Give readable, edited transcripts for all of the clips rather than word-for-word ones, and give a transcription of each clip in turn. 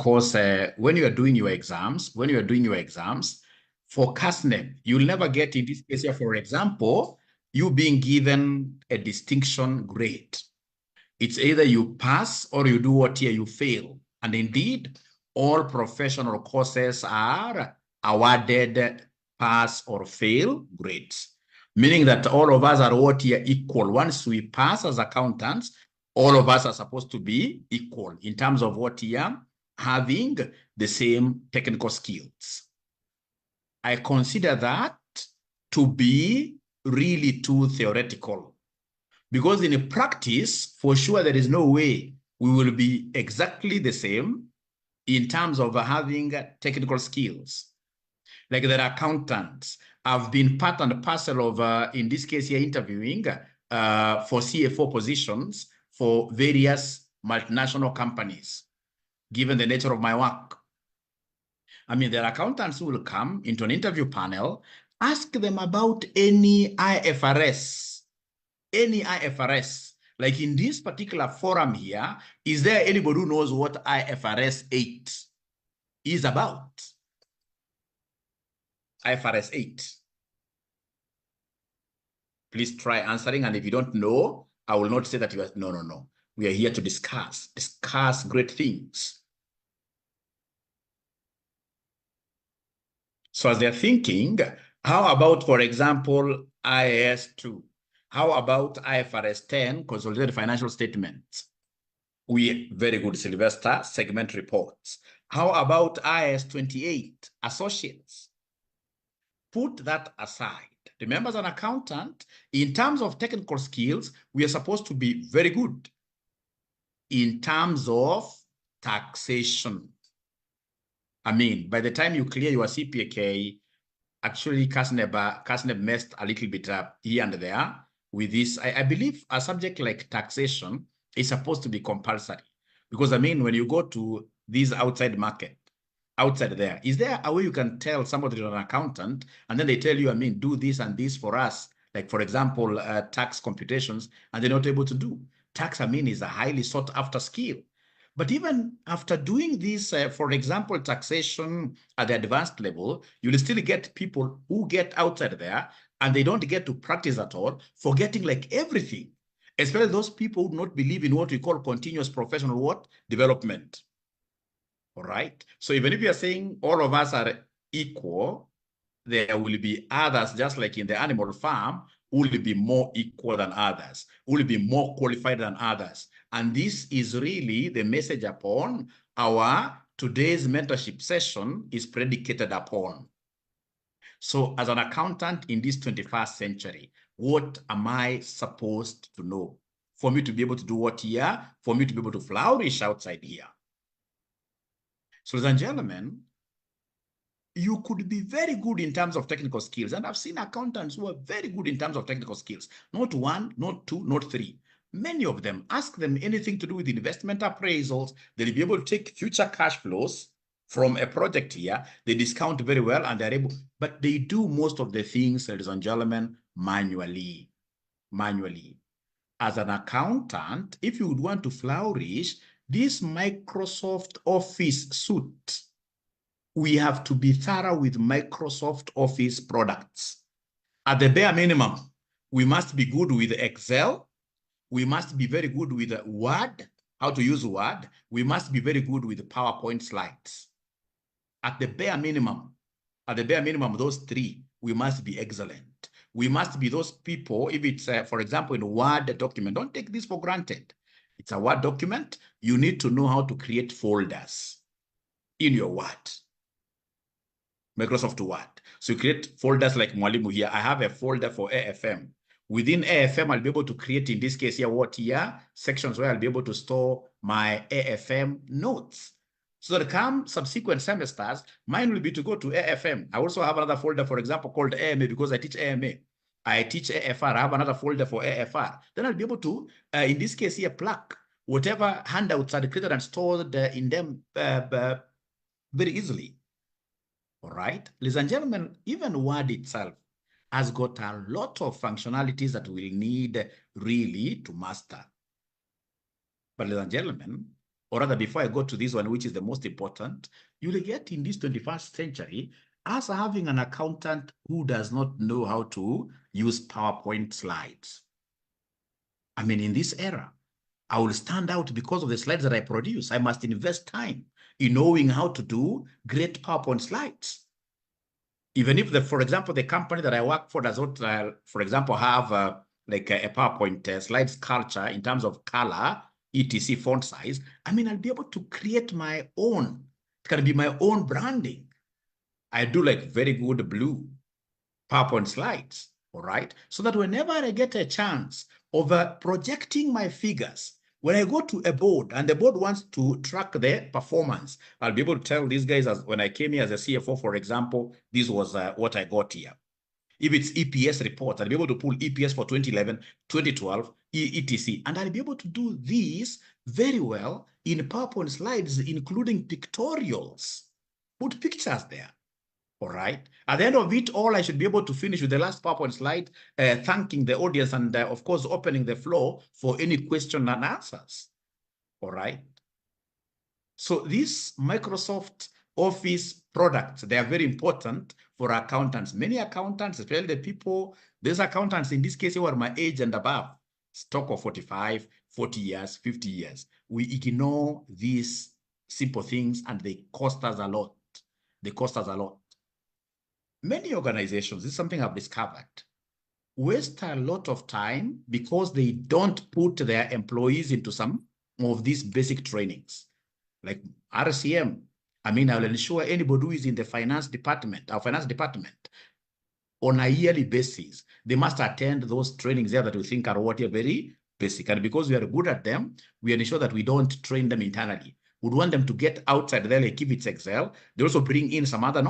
course, when you are doing your exams, for CASNEP, you'll never get in this case here, for example, you being given a distinction grade. It's either you pass or you do what here, you fail. And indeed, all professional courses are awarded pass or fail grades, meaning that all of us are what here equal. Once we pass as accountants, all of us are supposed to be equal in terms of what here, having the same technical skills. I consider that to be really too theoretical, because in practice, for sure, there is no way we will be exactly the same in terms of having technical skills. Like the accountants have been part and parcel of, in this case here, interviewing for CFO positions for various multinational companies, given the nature of my work. I mean, there are accountants who will come into an interview panel, ask them about any IFRS. Like in this particular forum here, is there anybody who knows what IFRS 8 is about? IFRS 8. Please try answering. And if you don't know, I will not say that you are, no. We are here to discuss great things. So as they're thinking, how about, for example, IAS 2? How about IFRS 10, consolidated financial statements? Very good, Sylvester, segment reports. How about IAS 28, associates? Put that aside. Remember, as an accountant, in terms of technical skills, we are supposed to be very good in terms of taxation. I mean, by the time you clear your CPK, actually, CASNEB messed a little bit up here and there with this. I believe a subject like taxation is supposed to be compulsory. Because, I mean, when you go to this outside market, outside there, is there a way you can tell somebody is an accountant, and then they tell you, I mean, do this and this for us, like, for example, tax computations, and they're not able to do? Tax, I mean, is a highly sought after skill. But even after doing this, for example, taxation at the advanced level, you'll still get people who get outside there and they don't get to practice at all, forgetting like everything, especially those people who do not believe in what we call continuous professional development. All right. So even if you're saying all of us are equal, there will be others, just like in the animal farm, who will be more equal than others, who will be more qualified than others. And this is really the message upon our today's mentorship session is predicated upon. So as an accountant in this 21st century, what am I supposed to know for me to be able to do what here, for me to be able to flourish outside here? So ladies and gentlemen, you could be very good in terms of technical skills. And I've seen accountants who are very good in terms of technical skills. Not one, not two, not three. Many of them, ask them anything to do with investment appraisals. They'll be able to take future cash flows from a project here. They discount very well and they're able, but they do most of the things, ladies and gentlemen, manually. As an accountant, if you would want to flourish, this Microsoft Office suite, we have to be thorough with Microsoft Office products. At the bare minimum, we must be good with Excel. We must be very good with Word, how to use Word. We must be very good with PowerPoint slides. At the bare minimum, those three, we must be excellent. We must be those people, if it's, for example, in a Word document, don't take this for granted. It's a Word document. You need to know how to create folders in your Word. Microsoft Word. So you create folders like Mwalimu here. I have a folder for AFM. Within AFM, I'll be able to create, in this case here, sections where I'll be able to store my AFM notes. So that come subsequent semesters, mine will be to go to AFM. I also have another folder, for example, called AMA, because I teach AMA. I teach AFR. I have another folder for AFR. Then I'll be able to, in this case here, plug whatever handouts are created and stored in them very easily. All right, ladies and gentlemen, even Word itself has got a lot of functionalities that we'll need really to master. But ladies and gentlemen, or rather before I go to this one, which is the most important, you'll get in this 21st century as having an accountant who does not know how to use PowerPoint slides. I mean, in this era, I will stand out because of the slides that I produce. I must invest time in knowing how to do great PowerPoint slides. Even if, for example, the company that I work for does not, for example, have like a PowerPoint slides culture in terms of color, etc. font size, I mean, I'll be able to create my own. It can be my own branding. I do like very good blue PowerPoint slides, all right? So that whenever I get a chance of projecting my figures, when I go to a board and the board wants to track their performance, I'll be able to tell these guys, as when I came here as a CFO, for example, this was what I got here. If it's EPS reports, I'll be able to pull EPS for 2011, 2012, etc. And I'll be able to do these very well in PowerPoint slides, including pictorials. Put pictures there. All right. At the end of it all, I should be able to finish with the last PowerPoint slide, thanking the audience and, of course, opening the floor for any question and answers. All right. So these Microsoft Office products, they are very important for accountants. Many accountants, especially the people, these accountants in this case who are my age and above, stock of 45, 40 years, 50 years. We ignore these simple things and they cost us a lot. They cost us a lot. Many organizations, this is something I've discovered, waste a lot of time because they don't put their employees into some of these basic trainings. Like RCM, I mean, I'll ensure anybody who is in the finance department, our finance department, on a yearly basis, they must attend those trainings there that we think are what are very basic. And because we are good at them, we ensure that we don't train them internally. We'd want them to get outside there, like if it's Excel, they also bring in some other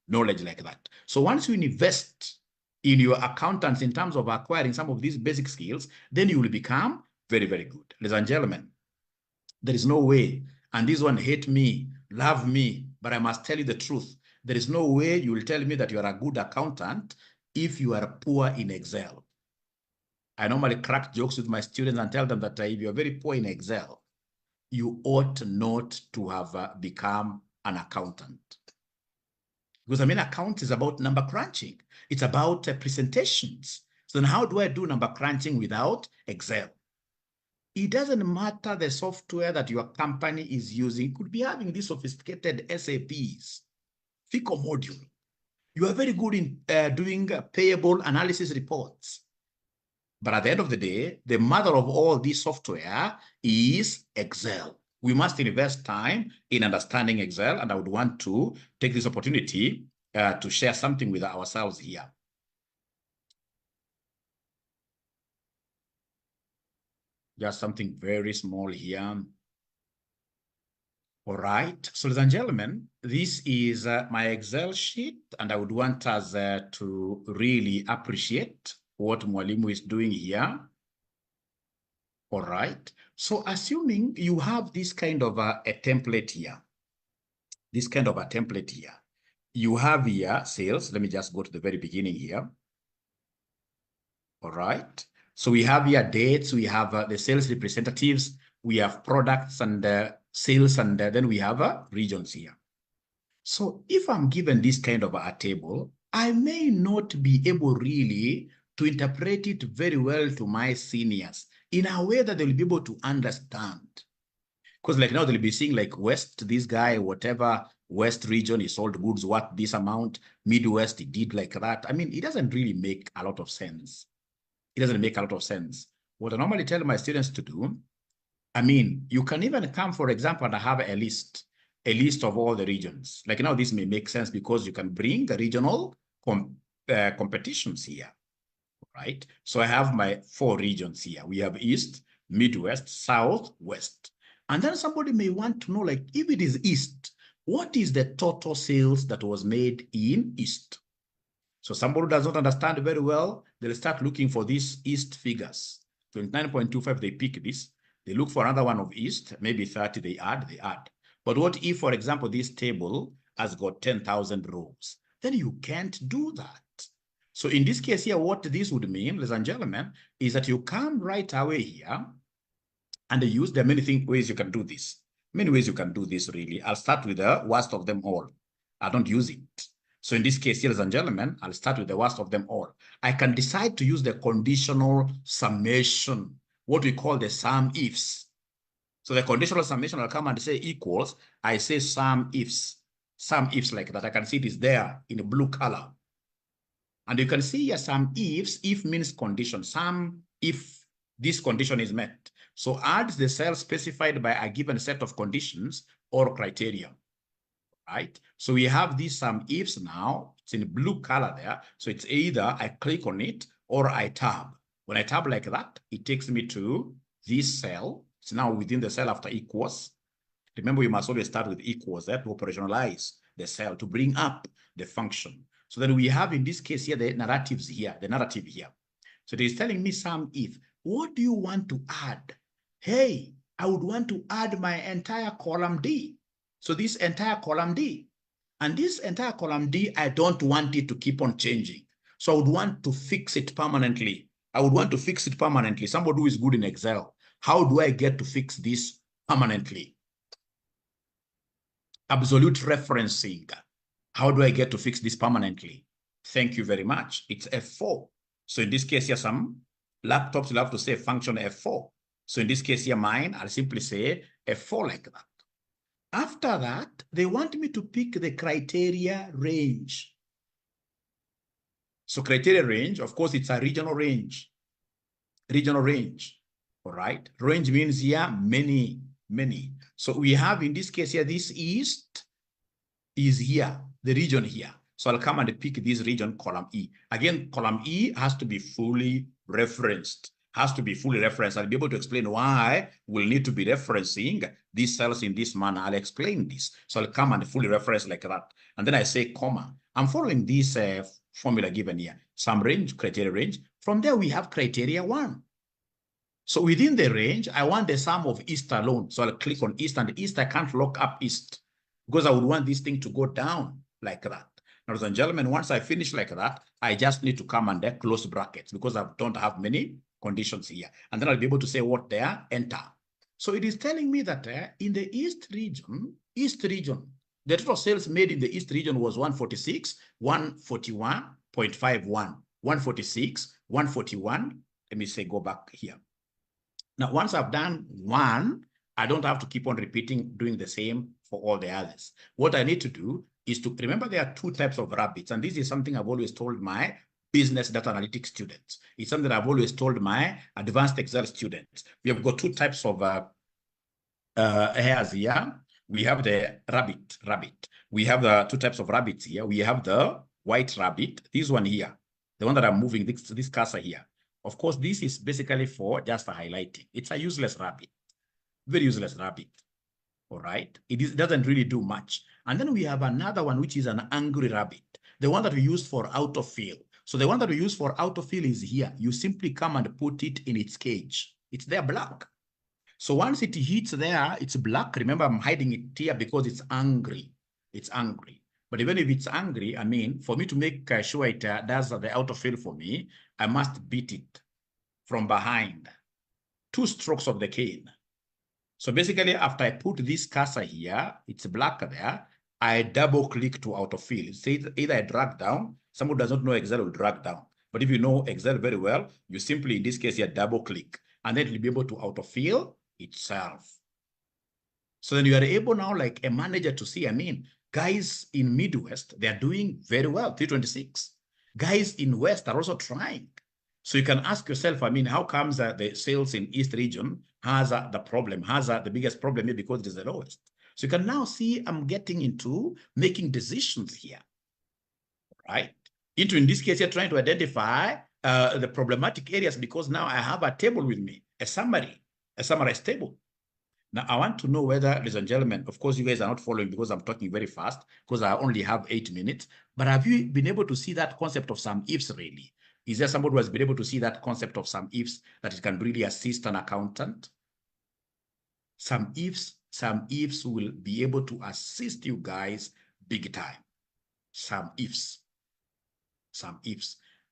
knowledge like that. So once you invest in your accountants in terms of acquiring some of these basic skills, then you will become very, very good. Ladies and gentlemen, there is no way, and this one hate me, love me, but I must tell you the truth. There is no way you will tell me that you are a good accountant if you are poor in Excel. I normally crack jokes with my students and tell them that if you're very poor in Excel, you ought not to have become an accountant. Because I mean, account is about number crunching. It's about presentations. So then how do I do number crunching without Excel? It doesn't matter the software that your company is using. It could be having these sophisticated SAPs, FICO module. You are very good in doing payable analysis reports. But at the end of the day, the mother of all this software is Excel. We must invest time in understanding Excel, and I would want to take this opportunity to share something with ourselves here. Just something very small here. All right, so ladies and gentlemen, this is my Excel sheet, and I would want us to really appreciate what Mwalimu is doing here. All right, so assuming you have this kind of a template here, you have here sales. Let me just go to the very beginning here. All right, so we have here dates, we have the sales representatives, we have products and sales, and then we have regions here. So if I'm given this kind of a table, I may not be able really to interpret it very well to my seniors in a way that they'll be able to understand. Because like now they'll be seeing like West, this guy, whatever West region, he sold goods worth this amount, Midwest, he did like that. I mean, it doesn't really make a lot of sense. It doesn't make a lot of sense. What I normally tell my students to do, I mean, you can even come, for example, and have a list of all the regions. Like now this may make sense because you can bring the regional competitions here, right? So I have my 4 regions here. We have East, Midwest, South, West. And then somebody may want to know, like, if it is East, what is the total sales that was made in East? So somebody who does not understand very well, they'll start looking for these East figures. 29.25, they pick this. They look for another one of East, maybe 30, they add. But what if, for example, this table has got 10,000 rows? Then you can't do that. So in this case here, what this would mean, ladies and gentlemen, is that you come right away here and use, there are many ways you can do this. Many ways you can do this really. I'll start with the worst of them all. I don't use it. So in this case, ladies and gentlemen, I'll start with the worst of them all. I can decide to use the conditional summation, what we call the sum ifs. So the conditional summation, I'll come and say equals, I say sum ifs like that. I can see it is there in a blue color. And you can see here some ifs, if means condition, some if this condition is met. So adds the cell specified by a given set of conditions or criteria, right? So we have these some ifs now, it's in blue color there. So it's either I click on it or I tab. When I tab like that, it takes me to this cell. It's now within the cell after equals. Remember, we must always start with equals there to operationalize the cell, to bring up the function. So then we have in this case here, the narrative here. So it is telling me some if. What do you want to add? Hey, I would want to add my entire column D. So this entire column D. And this entire column D, I don't want it to keep on changing. So I would want to fix it permanently. Somebody who is good in Excel. How do I get to fix this permanently? Absolute referencing. How do I get to fix this permanently? Thank you very much. It's F4. So in this case here, some laptops will have to say function F4. So in this case here, mine, I'll simply say F4 like that. After that, they want me to pick the criteria range. So criteria range, of course, it's a regional range. All right. Range means here, many. So we have in this case here, this east is here, the region here. So I'll come and pick this region, column E. Again, column E has to be fully referenced. I'll be able to explain why we'll need to be referencing these cells in this manner. I'll explain this. So I'll come and fully reference like that. And then I say, comma. I'm following this formula given here. Some range, criteria range. From there, we have criteria 1. So within the range, I want the sum of east alone. So I'll click on east, and east, I can't lock up east because I would want this thing to go down like that. Now, ladies and gentlemen, once I finish like that, I just need to come and close brackets because I don't have many conditions here. And then I'll be able to say what there, enter. So it is telling me that in the east region, the total sales made in the east region was 146, 141.51, 146, 141. Let me say, go back here. Now, once I've done one, I don't have to keep on repeating, doing the same for all the others. What I need to do is to remember there are 2 types of rabbits. And this is something I've always told my business data analytics students. It's something I've always told my advanced Excel students. We have got 2 types of hairs here. We have the rabbit. We have the 2 types of rabbits here. We have the white rabbit, this one here, the one that I'm moving, this cursor here. Of course, this is basically for just for highlighting. It's a useless rabbit, very useless rabbit. All right, it doesn't really do much. And then we have another one, which is an angry rabbit, the one that we use for autofill. So the one that we use for autofill is here. You simply come and put it in its cage. It's there black. So once it hits there, it's black. Remember, I'm hiding it here because it's angry. It's angry. But even if it's angry, I mean, for me to make sure it does the autofill for me, I must beat it from behind. 2 strokes of the cane. So basically, after I put this cursor here, it's black there, I double click to autofill. It says either I drag down, someone who does not know Excel will drag down. But if you know Excel very well, you simply, in this case here, double click, and then it will be able to autofill itself. So then you are able now, like a manager, to see, I mean, guys in Midwest, they are doing very well, 326. Guys in West are also trying. So you can ask yourself, I mean, how comes the sales in East region has the problem, has the biggest problem here because it is the lowest. So you can now see I'm getting into making decisions here, right? In this case, you're trying to identify the problematic areas because now I have a table with me, a summarized table. Now, I want to know whether, ladies and gentlemen, of course, you guys are not following because I'm talking very fast because I only have 8 minutes. But have you been able to see that concept of some ifs really? Is there somebody who has been able to see that concept of some ifs that it can really assist an accountant? Some ifs will be able to assist you guys big time. Some ifs.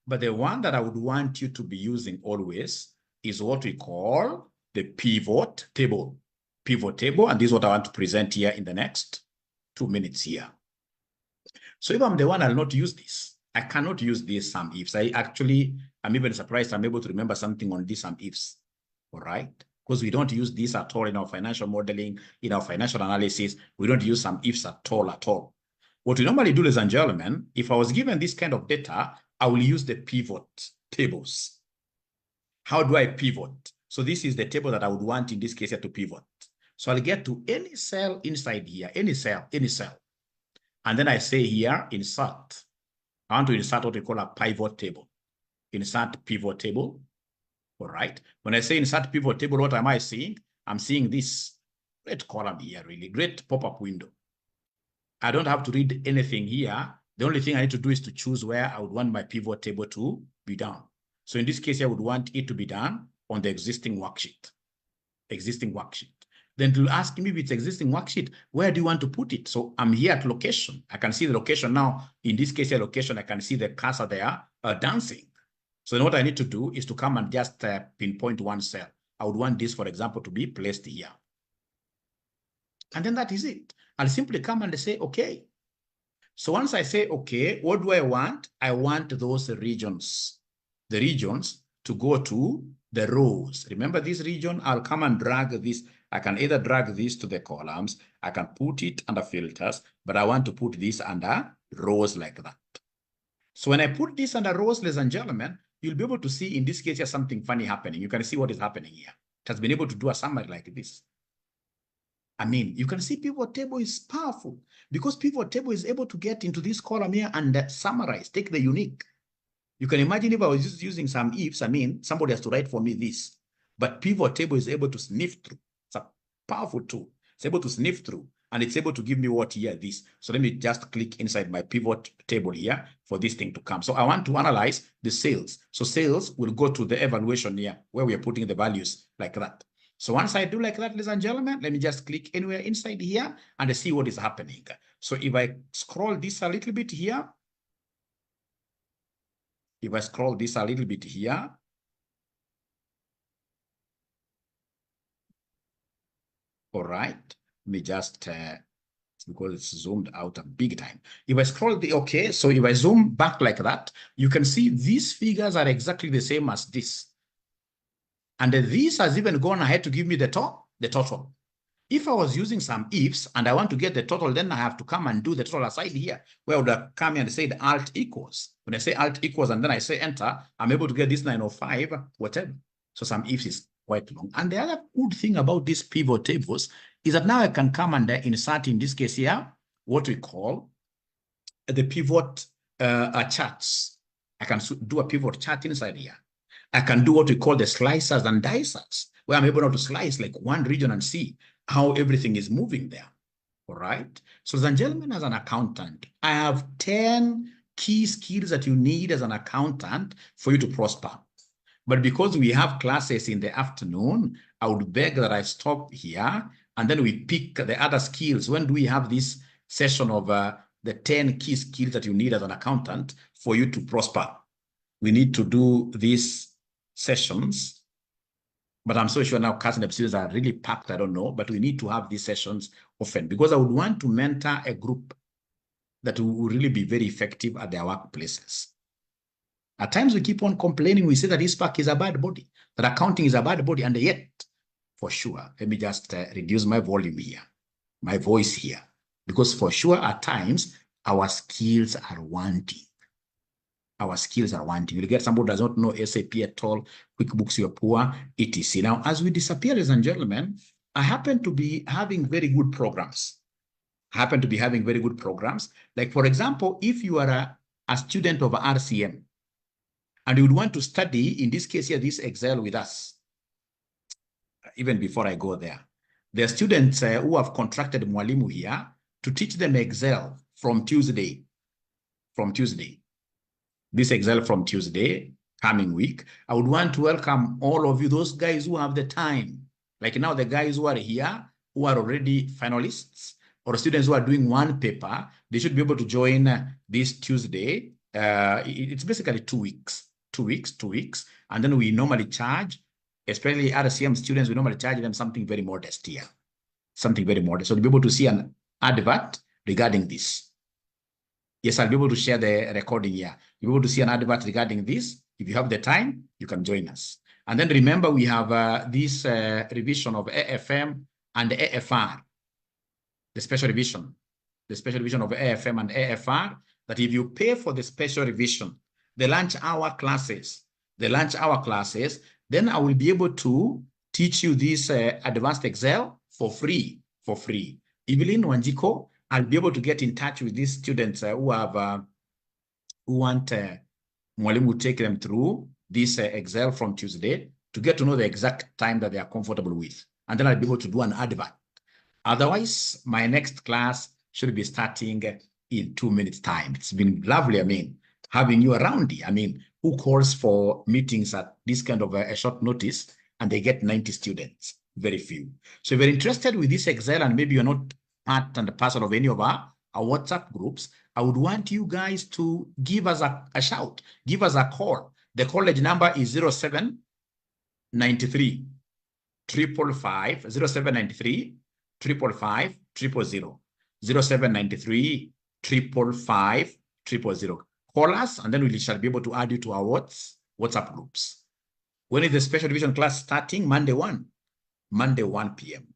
But the one that I would want you to be using always is what we call the pivot table. pivot table, and this is what I want to present here in the next 2 minutes here. So if I'm the one, I'll not use this. I cannot use these sum ifs. I'm even surprised I'm able to remember something on these sum ifs, all right? Because we don't use this at all in our financial modeling, in our financial analysis. We don't use sum ifs at all. What we normally do, ladies and gentlemen, if I was given this kind of data, I will use the pivot tables. How do I pivot? So this is the table that I would want in this case here to pivot. So I'll get to any cell inside here, any cell. And then I say here, insert. I want to insert what we call a pivot table. Insert pivot table. All right. When I say insert pivot table, what am I seeing? I'm seeing this great column here, really great pop-up window. I don't have to read anything here. The only thing I need to do is to choose where I would want my pivot table to be done. So in this case, I would want it to be done on the existing worksheet. Then to ask me if it's existing worksheet, where do you want to put it? So I'm here at location. I can see the location now. In this case, here location, I can see the cursor there dancing. So then what I need to do is to come and just pinpoint one cell. I would want this, for example, to be placed here. And then that is it. I'll simply come and say, okay. So once I say, okay, what do I want? I want those regions. The regions to go to the rows. Remember this region? I'll come and drag this. I can either drag this to the columns. I can put it under filters, but I want to put this under rows like that. So when I put this under rows, ladies and gentlemen, you'll be able to see in this case here something funny happening. You can see what is happening here. It has been able to do a summary like this. I mean, you can see pivot table is powerful because pivot table is able to get into this column here and summarize, take the unique. You can imagine if I was just using some ifs, I mean, somebody has to write for me this, but pivot table is able to sniff through. It's a powerful tool. It's able to sniff through and it's able to give me what here, this. So let me just click inside my pivot table here for this thing to come. So I want to analyze the sales. So sales will go to the evaluation here where we are putting the values like that. So once I do like that, ladies and gentlemen, let me just click anywhere inside here and see what is happening. So if I scroll this a little bit here, all right, let me just, because it's zoomed out a big time. If I scroll okay, so if I zoom back like that, you can see these figures are exactly the same as this. And this has even gone ahead to give me the total. If I was using some ifs and I want to get the total, then I have to come and do the total aside here, where I would have come here and say the alt equals. When I say alt equals and then I say enter, I'm able to get this 905, whatever. So some ifs is quite long. And the other good thing about these pivot tables is that now I can come and insert in this case here, what we call the pivot charts. I can do a pivot chart inside here. I can do what we call the slicers and dicers, where I'm able to slice like one region and see how everything is moving there. All right. So, ladies and gentlemen, as an accountant, I have 10 key skills that you need as an accountant for you to prosper. But because we have classes in the afternoon, I would beg that I stop here and then we pick the other skills. When do we have this session of the 10 key skills that you need as an accountant for you to prosper? We need to do these sessions, but I'm so sure now class and episodes are really packed. I don't know, but we need to have these sessions often because I would want to mentor a group that will really be very effective at their workplaces. At times we keep on complaining. We say that ISPAC is a bad body, that accounting is a bad body, and yet, for sure, let me just reduce my volume here, my voice here, because for sure at times our skills are wanting. Our skills are wanting. You'll get somebody who does not know SAP at all, QuickBooks, you're poor, etc. Now, as we disappear, ladies and gentlemen, I happen to be having very good programs. Like, for example, if you are a student of RCM and you would want to study, in this case here, this Excel with us, even before I go there, there are students who have contracted Mwalimu here to teach them Excel from Tuesday. This Excel from Tuesday, coming week. I would want to welcome all of you, those guys who have the time. Like now, the guys who are here, who are already finalists, or students who are doing one paper, they should be able to join this Tuesday. It's basically 2 weeks. And then we normally charge, especially RCM students, we normally charge them something very modest here. something very modern. So you'll be able to see an advert regarding this. Yes, I'll be able to share the recording here. You'll be able to see an advert regarding this. If you have the time, you can join us. And then remember, we have this revision of AFM and AFR, the special revision of AFM and AFR, that if you pay for the special revision, the lunch hour classes, then I will be able to teach you this advanced Excel for free. Evelyn Wanjiko, I'll be able to get in touch with these students who want Mwalimu to take them through this Excel from Tuesday to get to know the exact time that they are comfortable with. And then I'll be able to do an advert. Otherwise, my next class should be starting in 2 minutes time. It's been lovely, I mean, having you around here. I mean, who calls for meetings at this kind of a short notice and they get 90 students? Very few. So if you're interested with this Excel and maybe you're not part and parcel of any of our WhatsApp groups, I would want you guys to give us a shout, give us a call. The college number is 0793 555 0793 555 000 0793 555 000. Call us and then we shall be able to add you to our WhatsApp groups. When is the special division class starting? Monday 1 p.m.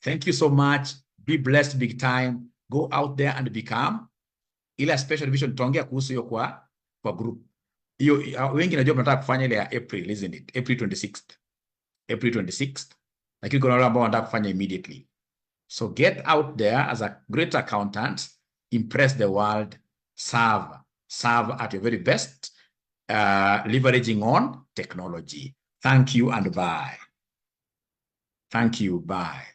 Thank you so much. Be blessed big time. Go out there and become ila special division. Tutaongea kuhusu hiyo kwa group. Hiyo wengi najua mnataka kufanya ile ya April, isn't it? April 26th. Lakini kuna wale ambao wanataka kufanya immediately. So get out there as a great accountant, impress the world, serve at your very best, leveraging on technology. Thank you and bye. Thank you, bye.